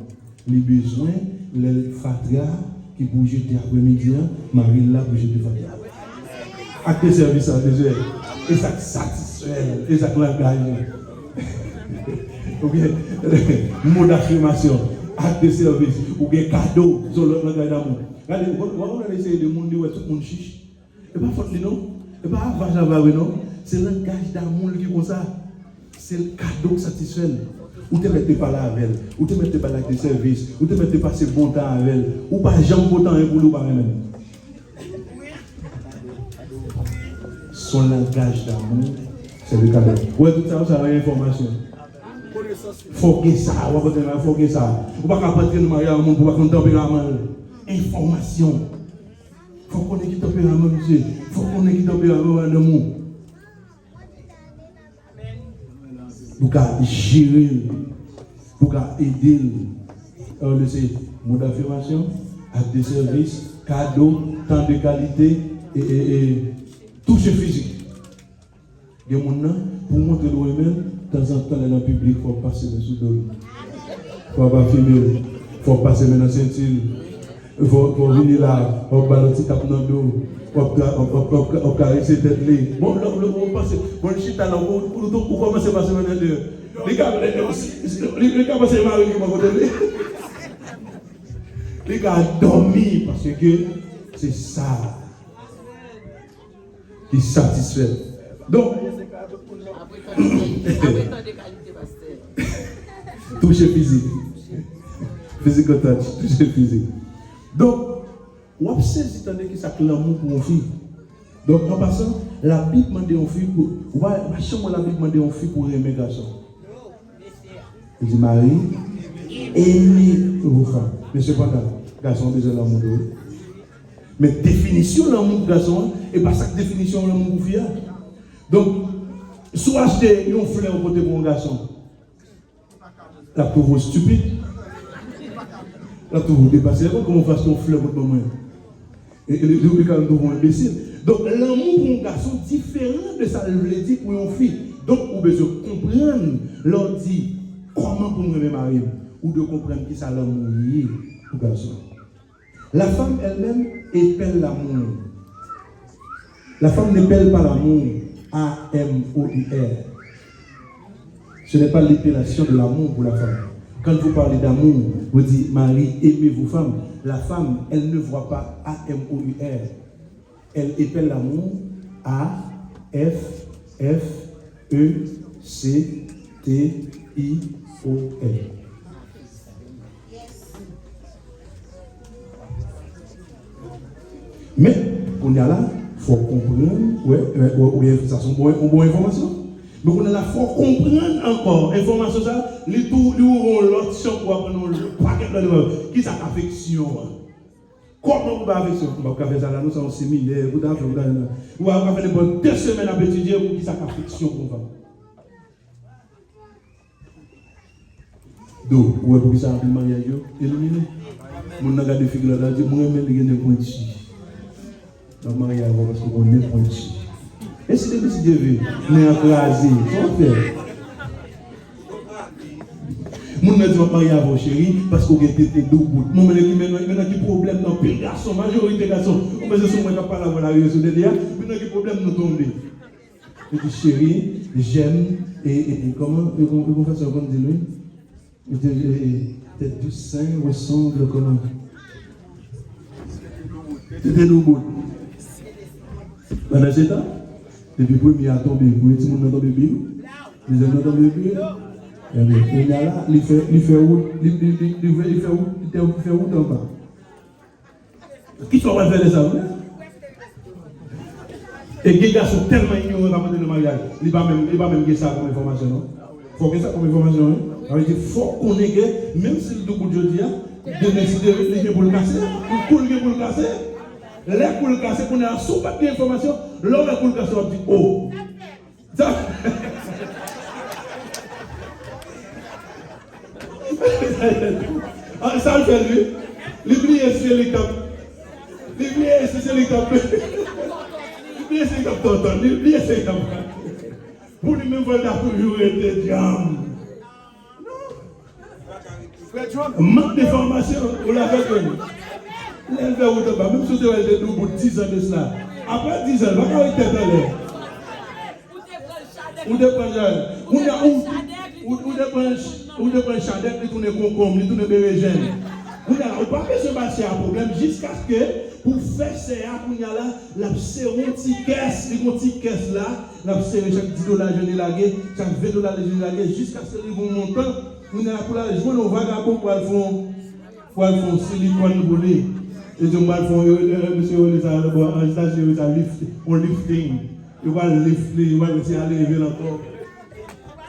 les besoins, les fatria qui pour jeter après-midi, Marie là pour jeter fatria. Acte de service à deux heures. Et ça satisfait, et ça langage. Ou bien, mot d'affirmation, acte de service, ou bien cadeau sur le langage d'amour. Regardez, on a essayé de monde dire tout le monde chiche. Et pas faute, non? Et pas vache non? C'est le langage d'amour qui est comme ça. C'est le cadeau qui satisfait. Ou te mettez pas là avec elle, ou te mettez pas là avec des services, ou te mettez passer bon temps avec elle, ou pas jamais bon temps pour nous par même. Son langage d'amour, c'est le cadeau. Ouais, tout ça, ça a l'information. Faut que ça, faut que ça. Vous ne pouvez pas rentrer dans le mariage, vous ne pouvez pas faire un tempérament. Information. Faut qu'on ait qui tempérament, monsieur. Faut qu'on ait qui tempérament dans le monde. Pour qu'on gérer, pour qu'on aider. Alors, c'est mot d'affirmation, acte de service, cadeau, temps de qualité et touche physique. Il y a des gens, pour montrer nous-mêmes, de temps en temps, dans le public, il faut passer dessous de l'eau. Il ne faut pas filmer, il faut passer dans la ceinture. Il faut venir là, il faut balancer cap dans le dos, il faut caresser tête. Bon, on passe, bon, le chita là, on commence à passer maintenant de. Les gars, c'est Marie qui m'a côté. Les gars dormi parce que c'est ça qui satisfait. Donc, toucher physique. Physical touch, toucher physique. Donc, on observe si tandis que ça l'amour pour une fille. Donc, en passant, la Bible demande une fille pour. La Bible demande une fille pour aimer garçon. Il dit Marie, aimez vos femmes. Mais cependant, garçon déjà l'amour de eux. Mais définition de l'amour de garçon, et pas ça que définition de l'amour pour fille. Donc, soit acheter une fleur au côté pour un garçon, la trouve stupide. La trouve dépassée. Comment on fasse une fleur pour moi? Et les deux cas nous imbéciles. Donc, l'amour pour un garçon différent de ça, je l'ai dit pour une fille. Donc, on besoin de comprendre, leur dit comment pour me marier, ou de comprendre qui ça l'amour lié pour un garçon. La femme elle-même épelle l'amour. La femme n'épelle pas l'amour. A-M-O-U-R. Ce n'est pas l'épellation de l'amour pour la femme. Quand vous parlez d'amour, vous dites Marie, aimez vos femmes. La femme, elle ne voit pas A-M-O-U-R. Elle épelle l'amour A-F-F-E-C-T-I-O-L. Mais, on est là, il faut comprendre, ça sont bonnes informations. Mais on est là, il faut comprendre encore, information ça, les tours, nous aurons l'autre champ pour apprendre le paquet de qui ça affection. Comment vous avez affection? Vous avez fait ça là, nous sommes séminaires, vous avez fait 2 semaines à étudier pour qui ça affection pour vous. Donc, vous avez ça en mariage, éliminé. Mon n'a des figures là, moi même les gens point ici. Donc mariage parce qu'on est point ici. Et si tu décides mais écraser, faut faire. Mon n'a dit mariage avant chérie parce qu'on était deux bouts. Mon maintenant qui problème dans pile garçon, majorité garçon, on peut se soumettre à parler la réseau de dia, maintenant qui problème nous tomber. Je dis chérie, j'aime et comment on fait ça comme dit lui? Tête du sein ressemble comment? C'était nous beau. Pendant ce temps, depuis le premier à tomber, vous voyez tout le monde dans le bébé. Les hommes dans le bébé. Et là, il fait où? Il fait où en bas? Qui sont faire les hommes? Et les gars sont tellement ignorants dans le mariage. Il ne va même dire ça comme information. Il faut que ça comme information. Il faut qu'on ait, même si le coup de Dieu de décider pour le casser, pour le casser, les pour le casser, pour avoir sous pas d'informations, l'homme pour le casser, on dit oh. Ça le fait lui. L'oublier c'est l'hélicoptère. L'oublier c'est l'hélicoptère. L'oublier c'est l'hélicoptère. L'oublier c'est l'hélicoptère. Pour lui-même, il faut toujours être diable. Manque de formation, vous l'avez connu. Même si vous avez été pour 10 ans de cela. Après 10 ans, vous n'avez pas été dans l'air. Ou de prendre chandelle, vous tournez concombre, vous tournez bérégène. Vous n'avez pas besoin de passer un problème jusqu'à ce que, pour faire ça, vous avez là, la petite caisse, les petites caisses là, la serré chaque $10 je l'ai lagué, chaque $20 je l'ai lagué, jusqu'à ce qu'ils vont monter. Vous n'avez pas pour la jouer nos vagabonds pour aller faire silicone boulé. Et je vais faire, monsieur, on lifting. Il va lifter, il va aller encore.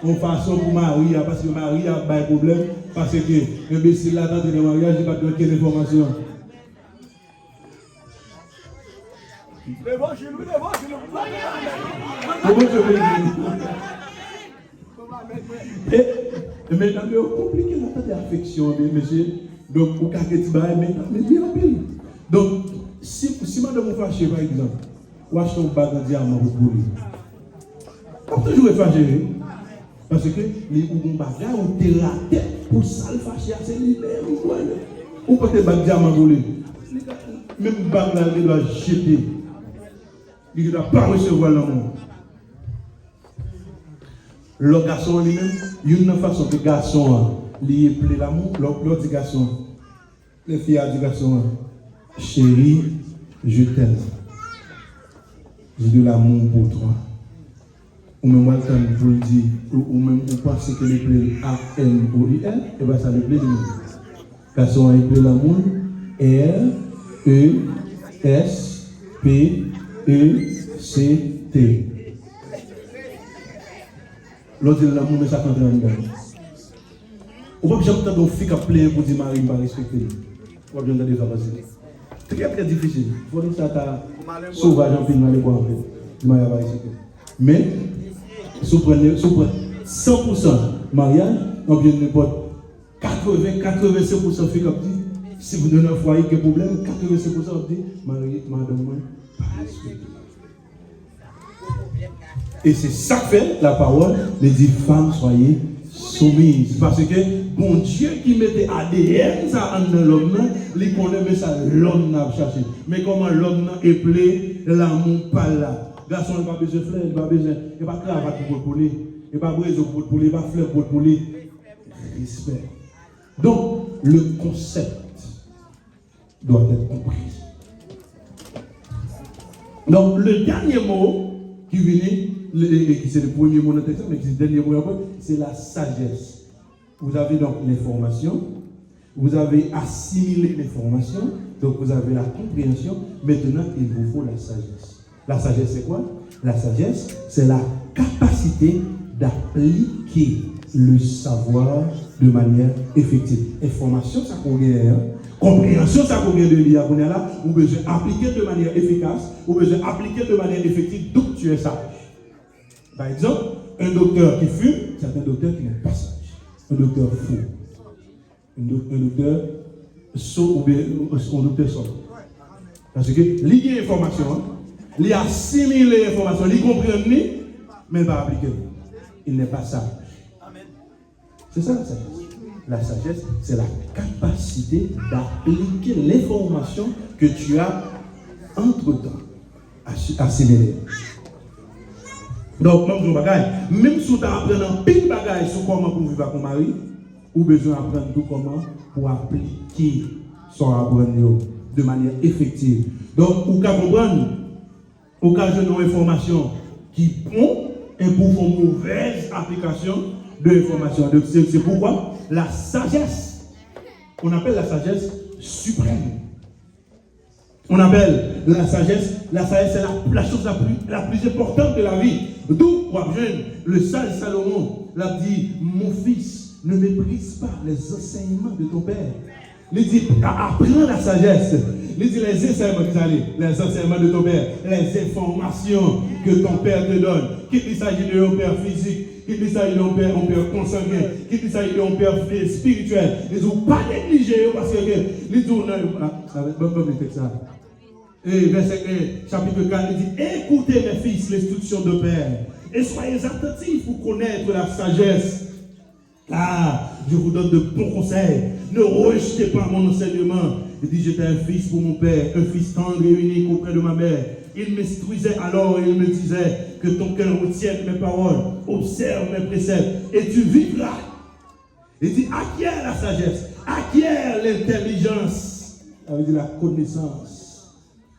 En façon pour Marie, parce que Marie a pas de problème, parce que l'imbécile là, dans le mariage, il n'a pas de quelle information. Et maintenant, c'est compliqué la tête d'affection, monsieur. Donc, vous avez dit, mais bien en pile. Donc, si madame vous fâchez, par exemple, ou achetez un bague de diamant pour vous, pas toujours fâché. Parce que les bagarres ont été ratés pour ça le fâcher, c'est lui-même. Ou peut-être bague de diamant pour lui. Même bague là, il doit jeter. Il ne doit pas recevoir l'amour. Le garçon lui-même, il y a une façon que le garçon lui plaît l'amour. L'autre garçon, les filles du garçon, chérie, je t'aime. J'ai de l'amour pour toi. Ou même moi, quand je le dis, ou même vous pensez que le plaît A-M-O-I-L, et bien ça le plaît de nous. Garçon, il plaît l'amour, R-E-S-P-E-C-T. L'autre, l'amour, mais ça quand on regarde. Ou pas que j'entends une fille qui a plaint pour dire Marie, ne pas respecter. Ou pas que j'entends des fois passer. Très très difficile. Il faut que ça t'a sauvage en film, aller voir en fait. Je ne vais pas respecter. Mais, si vous prenez 100% mariage, on vient n'importe 85% fait comme dit. Si vous donnez un foyer qui a problème, 85% dit Marie, madame, pas respecter. Et c'est ça que fait la parole, les dit femmes, soyez soumises. Parce que bon Dieu qui mettait ADN ça en l'homme, il connaît ça l'homme n'a cherché. Mais comment l'homme est plein, l'amour pas là. Garçon, il n'a pas besoin de fleurs, il n'a pas besoin, il n'a pas de cravate pour pouler, il n'a pas besoin de pouler, il n'a pas de fleurs pour pouler. Respect. Donc, le concept doit être compris. Donc, le dernier mot qui venait, qui c'est le premier mot de notre texte, mais qui est le dernier mot, c'est la sagesse. Vous avez donc l'information, vous avez assimilé l'information, donc vous avez la compréhension, maintenant il vous faut la sagesse. La sagesse, c'est quoi? La sagesse, c'est la capacité d'appliquer le savoir de manière effective. Information, ça convient. Compréhension, ça convient de lire. On est là, vous besoin appliquer de manière efficace, vous besoin appliquer de manière effective, donc tu es sage. Par exemple, un docteur qui fume, c'est un docteur qui n'est pas sage. Un docteur fou. Un docteur sot ou bien un docteur sot. Parce que lier l'information, il assimile l'information, il comprend, mais il ne va pas appliquer. Il n'est pas sage. C'est ça la sagesse. La sagesse, c'est la capacité d'appliquer l'information que tu as entre-temps assimilée. Donc, même si tu apprends un pile de bagages sur comment pour vivre avec ton mari, ou besoin d'apprendre tout comment pour appliquer son apprendre de manière effective. Donc, ou qu'à comprendre, ou qu'à donner une information qui prend et pour faire une mauvaise application de l'information. Donc, c'est pourquoi la sagesse, on appelle la sagesse suprême. On appelle la sagesse c'est la chose la plus importante de la vie. D'où, le sage Salomon l'a dit, mon fils, Ne méprise pas les enseignements de ton père. Il dit, apprends la sagesse. Il dit les enseignements de ton père, les informations que ton père te donne. Qu'il s'agit d'un père physique, qu'il s'agit d'un père consanguin, qu'il s'agit d'un père spirituel. Ils n'ont pas négligé parce que les tournants. Ça. Et verset 1, chapitre 4, il dit, écoutez mes fils l'instruction de père et soyez attentifs pour connaître la sagesse. Car je vous donne de bons conseils. Ne rejetez pas mon enseignement. Il dit, j'étais un fils pour mon père, un fils tendre et unique auprès de ma mère. Il m'instruisait alors et il me disait que ton cœur retienne mes paroles, observe mes préceptes et tu vivras. Il dit, acquiert la sagesse, acquiert l'intelligence, ça veut dire la connaissance.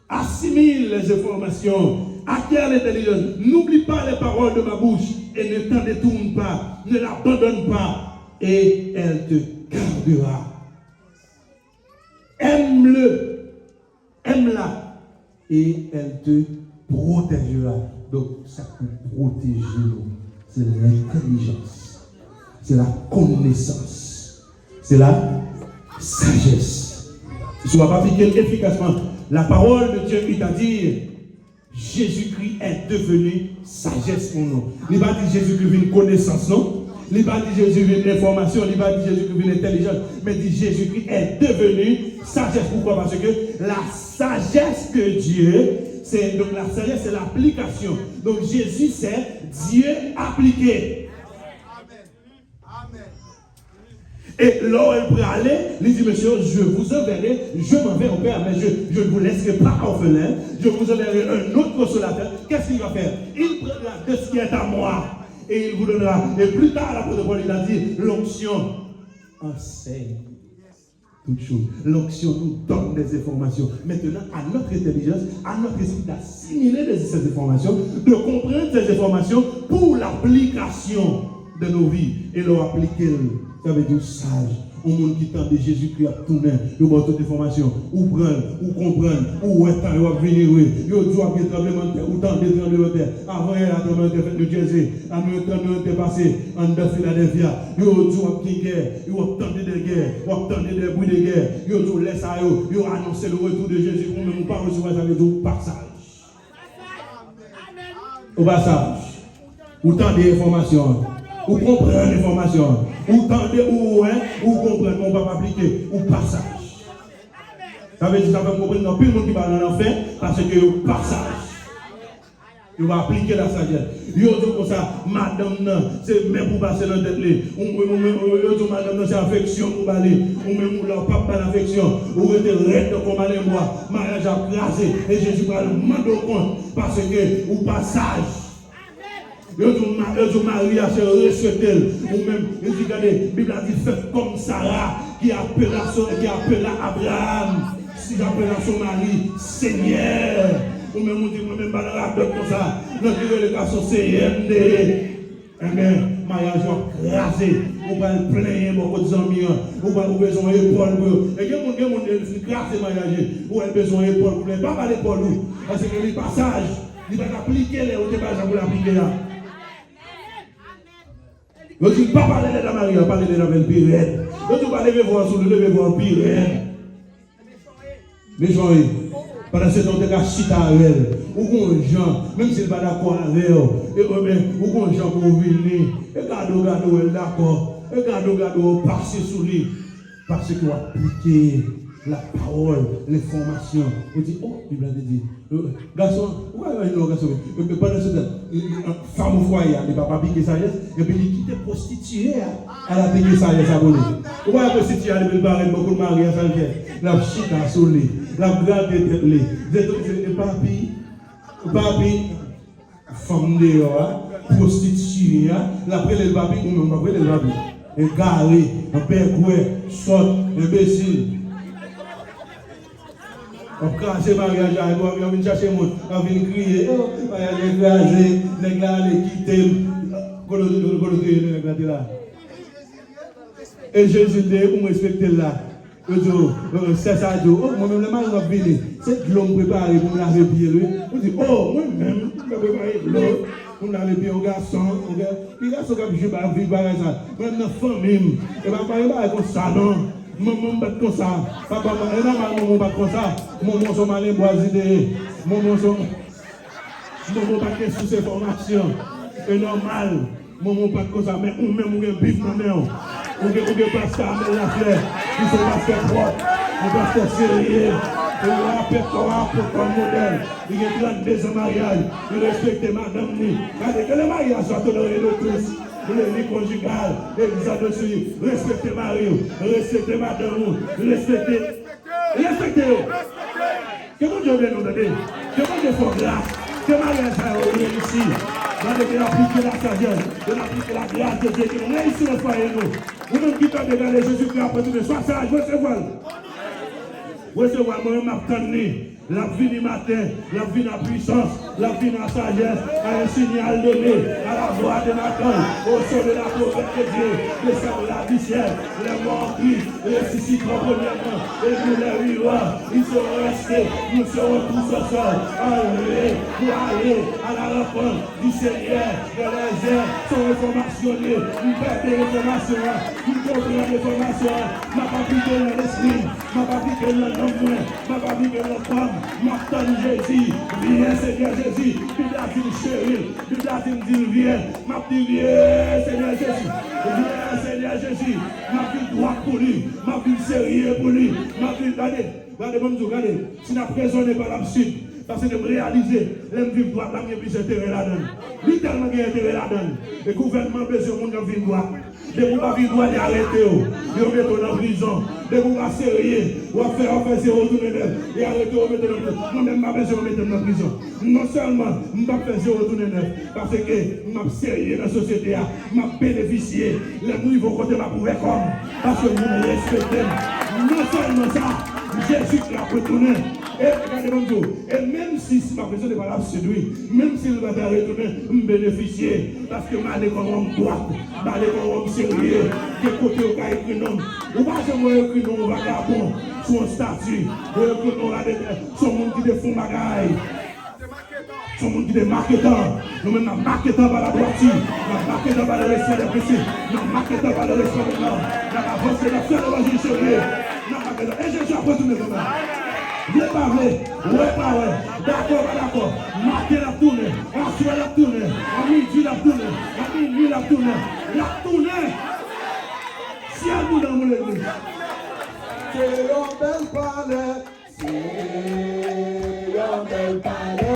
Assimile les informations, acquiert l'intelligence. N'oublie pas les paroles de ma bouche et ne t'en détourne pas, ne l'abandonne pas et elle te gardera. Aime-le, aime-la et elle te protégera. Donc ça peut protéger nous. C'est l'intelligence, c'est la connaissance, c'est la sagesse. Si on ne va pas appliquer efficacement la parole de Dieu, il t'a dit Jésus-Christ est devenu sagesse pour nous. Il va dire Jésus-Christ est une connaissance, non? Il va dire Jésus-Christ est une information, il va dire Jésus-Christ est une intelligence, mais il dit Jésus-Christ est devenu sagesse. Pourquoi? Parce que la sagesse de Dieu, c'est donc la sagesse, c'est l'application. Donc Jésus, c'est Dieu appliqué. Amen. Et là, elle peut aller, il dit, monsieur, je vous enverrai, je m'en vais au Père, mais je ne vous laisserai pas orphelin, je vous enverrai un autre consolateur. Qu'est-ce qu'il va faire? Il prendra de ce qui est à moi et il vous donnera. Et plus tard, l'apôtre Paul, il a dit, l'onction enseigne toutes choses. L'onction nous donne des informations. Maintenant, à notre intelligence, à notre esprit d'assimiler ces informations, de comprendre ces informations pour l'application de nos vies et leur appliquer. Ça veut dire sage. Au monde qui tente de Jésus-Christ à tourner, il y a toute information, ou prendre, ou comprendre, ou être, ou venir, il y a un tremblement de terre, ou tant de tremblement de terre. Avant, il y a un tremblement de terre fait de Jersey, un tremblement de terre passé en de Philadelphia, il y a une guerre, il y a entendu des guerres, il y a entendu des bruits de guerre, il y a tout laissé à eux, il y a annoncé le retour de Jésus, ou même pas recevoir, ça veut dire passage. Au passage, ou tant d'informations. Ou comprendre l'information, ou tenter, ou comprendre, on va pas appliquer, ou passage. Ça veut dire, ça veut comprendre, non, plus le monde qui va dans l'enfer, parce que le passage. Il va appliquer la sagesse. Il dit comme ça, madame, c'est même pour passer dans la tête. Il dit, madame, c'est affection pour aller. Ou même pour leur papa l'affection. Ou êtes raide comme aller moi. Mariage a crasé. Et Jésus va le demander au compte. Parce que, ou passage. Ils ont marié à se respecter. Ou même, ils disent, regardez, la Bible a dit, faites comme Sarah qui appela Abraham. Si j'appelle son mari, Seigneur. Ou même, on dit, moi-même, pas dans la tête comme ça. Notre relation, c'est Amen. Mariage crasé. On va le plaindre, beaucoup d'amis. On va avoir besoin d'épaule. Et quand on est crasé, mariage, on a besoin d'épaule. On ne pas l'épaule. Parce que les passages, il va appliquer les autres passages pour l'appliquer là. Je ne dis pas parler de la Marie, parler de la belle pire. Je ne dis pas lever voir sur le lever voir pire. Mais je vais. Pendant ce temps, tu as chita avec elle. Ou qu'on gens, même s'il n'est pas d'accord avec elle, ou qu'on gens pour venir. Et gardez, elle d'accord. Et gardez, passer sous lui. Parce qu'il a appliqué la parole, l'information. On dit, oh, il a dit, garçon, garçon, pendant ce temps, femme au foyer, il ne va pas piquer sa sagesse, et puis il quitte prostituée, elle a piqué sa sagesse à voler. Vous voyez, prostituée, elle a beaucoup de mariages à faire, la chita sur lui, la grande tête, les papi, femme de prostituée, la prélève le papi, ou même après le papi, un garé, un père coué, sort, imbécile. On casse le mariage, on vient chercher mon, on vient crier, on vient écraser, les gars, les quitter, et Jésus dit, vous respectez là. C'est ça, moi-même, le mari va venir. C'est de l'homme préparé pour me laver pied. On dit, oh, moi-même, je vais préparer de l'eau. on a les pieds aux garçons, les garçons qui jouent à vivre par ça. Même dans la famille, et pas comme ça, non. Maman bat comme ça, papa, et maman bat comme ça. Maman sont mal boisés, maman sont. Maman pas qu'est sous ces formations. C'est normal. Maman pas comme ça, mais on même on est bif dans la main. On est pasteur à la fleur. Ils sont pasteur propre, on pasteur sérieux. Et on appelle comme modèle. Il y a 32 ans de mariage. Il respecte madame. Regardez que le mariage soit toléré de tous. Le vie conjugale, l'église dessus. Respectez Marie, respectez madame, respectez. Que mon Dieu vienne nous donner. Que mon Dieu fasse grâce. Que mariage a réussi. Regardez appliquer la sagesse, appliquer la grâce de Dieu. Que nous réussissons le foyer nous. Nous nous quittons de regarder Jésus-Christ après tout. Sois sage, recevez-le. Recevoir moi-même m'attendre. La vie du matin, la vie de la puissance, la vie de la sagesse, à un signal donné, à la voix de Nathan, au son de la prophète de Dieu, le sang de la du ciel, les morts qui ressusciteront premièrement, et nous les vivants, ils seront restés, nous serons tous ensemble, enlevés pour aller à la rencontre du Seigneur, et les airs sont réformationnés, nous perdons les réformations, nous comprenons les réformations, ma pas piqué dans l'esprit, ma pas piqué dans l'homme, ma pas piqué dans la femme. M'attends Jésus, viens Seigneur Jésus, Bidatine chérie, Bidatine dit viens, m'a dit viens Seigneur Jésus, viens Seigneur Jésus, m'a dit droit pour lui, m'a dit sérieux pour lui, m'a dit regardez, si la prison n'est pas l'absurde, parce que de me réaliser, l'aime vivre droit, là, il y a plus intérêt là-dedans. Littéralement, il y a intérêt là-dedans. Le gouvernement a besoin de monde qui vivre droit. De vous pas vivre droit, d'arrêter, de vous mettre en prison. De vous pas sérieux, ou à faire zéro tourner neuf, et arrêter de vous mettre en prison. Moi-même, je besoin de mettre en prison. Non seulement, je ne vais pas faire zéro tourner neuf, parce que je suis sérieux dans la société, je vais bénéficier. Les gens vont côté ma pouvoir comme, parce que vous me respectez. Non seulement ça, Jésus qui a retourné. Et regardez-moi, et même si ma personne n'est pas là pour lui, même s'il va retourner, je vais bénéficier. Parce que je vais comme homme droit, je vais comme homme sérieux, de côté au cas écrit non. Ou pas que moi écrit non, vagabond, sur un statut, écrit non là-dedans, son monde qui défend bagaille. Son monde qui est marketeur, nous-mêmes, nous marketons par la droiture, nous marketons par le respect des principes, nous marketons par le respect de l'homme, nous avons fait la seule évangile sérieux, nous marketons. Et Jésus a retourné comme ça. Viens pas vrai, ouais pas vrai, d'accord, pas d'accord, marquer la tournée, assurer la tournée, à midi la tournée, à minuit la tournée, si elle nous dans mon église. C'est un bel palais, c'est un bel palais.